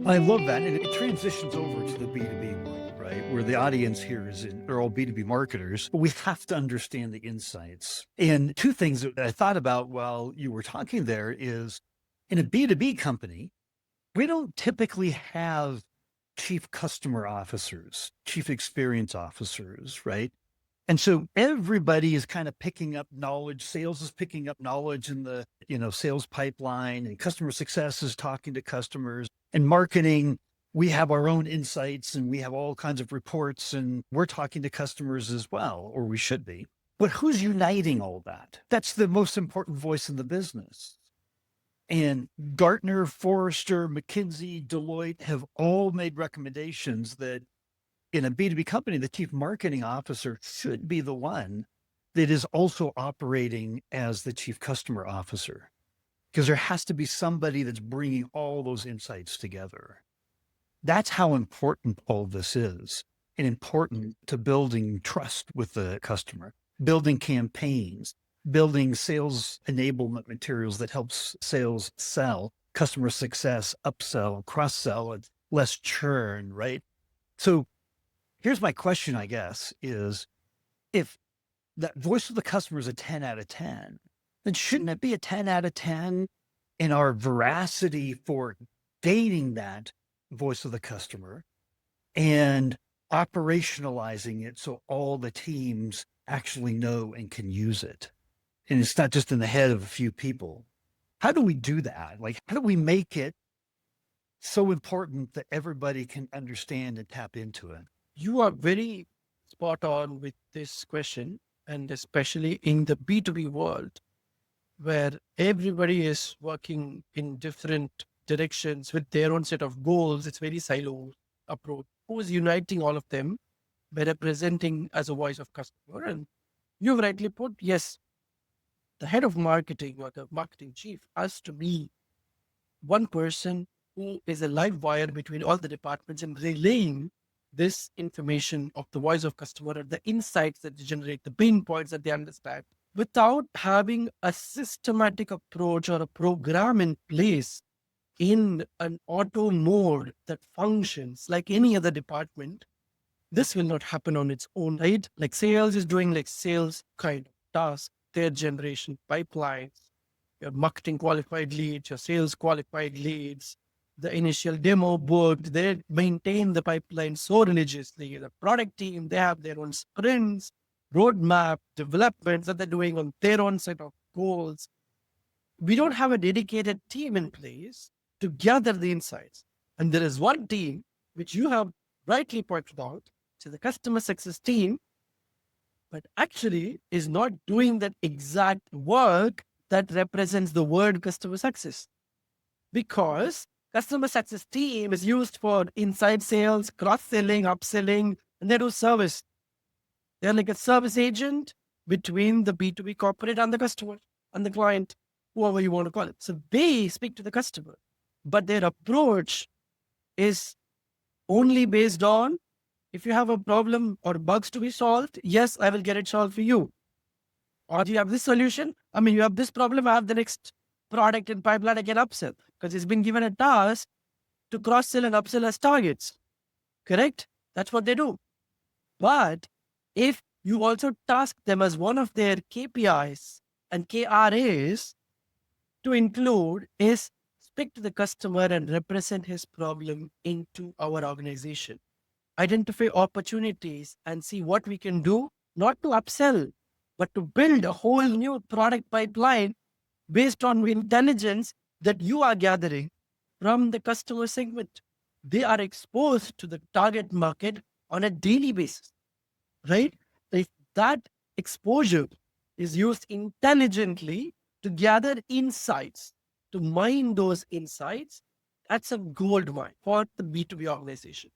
I love that. And it transitions over to the B2B world, right? Where the audience here are all B2B marketers, but we have to understand the insights. And two things that I thought about while you were talking there is in a B2B company, we don't typically have chief customer officers, chief experience officers, right? And so everybody is kind of picking up knowledge. Sales is picking up knowledge in the, sales pipeline, and customer success is talking to customers, and marketing. We have our own insights and we have all kinds of reports, and we're talking to customers as well, or we should be. But who's uniting all that? That's the most important voice in the business. And Gartner, Forrester, McKinsey, Deloitte have all made recommendations that in a B2B company, the chief marketing officer should be the one that is also operating as the chief customer officer, because there has to be somebody that's bringing all those insights together. That's how important all this is, and important to building trust with the customer, building campaigns, building sales enablement materials that helps sales sell, customer success, upsell, cross sell, and less churn, right? So here's my question, I guess, is if that voice of the customer is a 10 out of 10, then shouldn't it be a 10 out of 10 in our veracity for gaining that voice of the customer and operationalizing it so all the teams actually know and can use it? And it's not just in the head of a few people. How do we do that? Like, how do we make it so important that everybody can understand and tap into it? You are very spot on with this question, and especially in the B2B world where everybody is working in different directions with their own set of goals. It's very silo approach. Who's uniting all of them by representing as a voice of customer? And you've rightly put, yes, the head of marketing or the marketing chief has to be one person who is a live wire between all the departments and relaying this information of the voice of customer and the insights that they generate, the pain points that they understand, without having a systematic approach or a program in place in an auto mode that functions like any other department. This will not happen on its own, right? Like sales is doing like sales kind of tasks, their generation pipelines, your marketing qualified leads, your sales qualified leads, the initial demo booked, they maintain the pipeline so religiously. The product team, they have their own sprints, roadmap, developments that they're doing on their own set of goals. We don't have a dedicated team in place to gather the insights. And there is one team, which you have rightly pointed out, to the customer success team, but actually is not doing that exact work that represents the word customer success. Because customer success team is used for inside sales, cross-selling, upselling, and they do service. They're like a service agent between the B2B corporate and the customer and the client, whoever you want to call it. So they speak to the customer, but their approach is only based on if you have a problem or bugs to be solved, yes, I will get it solved for you. Or you have this solution. I mean, you have this problem, I have the next product in pipeline I can upsell because it's been given a task to cross sell and upsell as targets. Correct? That's what they do. But if you also task them as one of their KPIs and KRAs to include is speak to the customer and represent his problem into our organization. Identify opportunities and see what we can do, not to upsell, but to build a whole new product pipeline based on intelligence that you are gathering from the customer segment. They are exposed to the target market on a daily basis, right? If that exposure is used intelligently to gather insights, to mine those insights, that's a gold mine for the B2B organization.